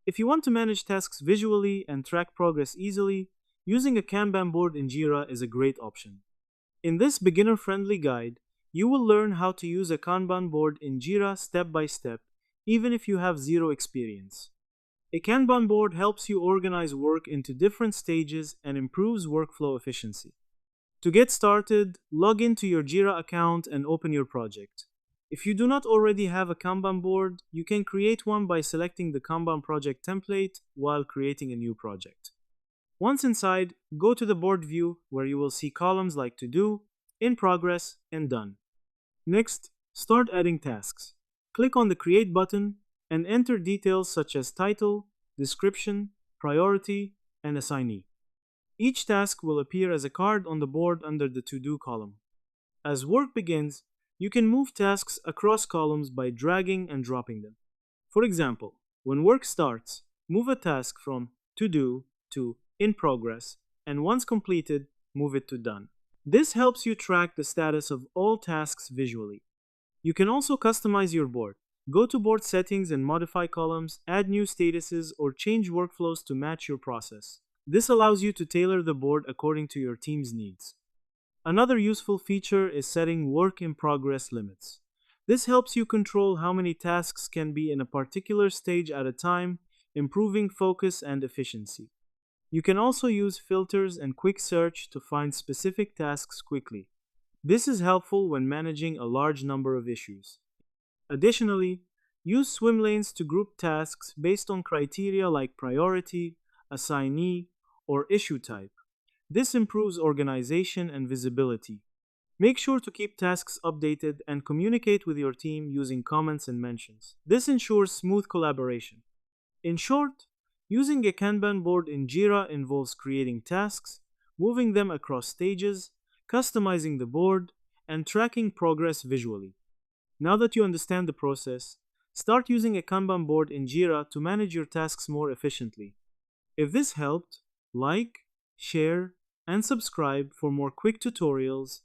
If you want to manage tasks visually and track progress easily, using a Kanban board in Jira is a great option. In this beginner-friendly guide, you will learn how to use a Kanban board in Jira step by step, even if you have zero experience. A Kanban board helps you organize work into different stages and improves workflow efficiency. To get started, log into your Jira account and open your project. If you do not already have a Kanban board, you can create one by selecting the Kanban project template while creating a new project. Once inside, go to the board view where you will see columns like To Do, In Progress, and Done. Next, start adding tasks. Click on the Create button and enter details such as title, description, priority, and assignee. Each task will appear as a card on the board under the To Do column. As work begins, you can move tasks across columns by dragging and dropping them. For example, when work starts, move a task from To Do to In Progress, and once completed, move it to Done. This helps you track the status of all tasks visually. You can also customize your board. Go to Board Settings and modify columns, add new statuses, or change workflows to match your process. This allows you to tailor the board according to your team's needs. Another useful feature is setting work in progress limits. This helps you control how many tasks can be in a particular stage at a time, improving focus and efficiency. You can also use filters and quick search to find specific tasks quickly. This is helpful when managing a large number of issues. Additionally, use swim lanes to group tasks based on criteria like priority, assignee, or issue type. This improves organization and visibility. Make sure to keep tasks updated and communicate with your team using comments and mentions. This ensures smooth collaboration. In short, using a Kanban board in Jira involves creating tasks, moving them across stages, customizing the board, and tracking progress visually. Now that you understand the process, start using a Kanban board in Jira to manage your tasks more efficiently. If this helped, like, share, and subscribe for more quick tutorials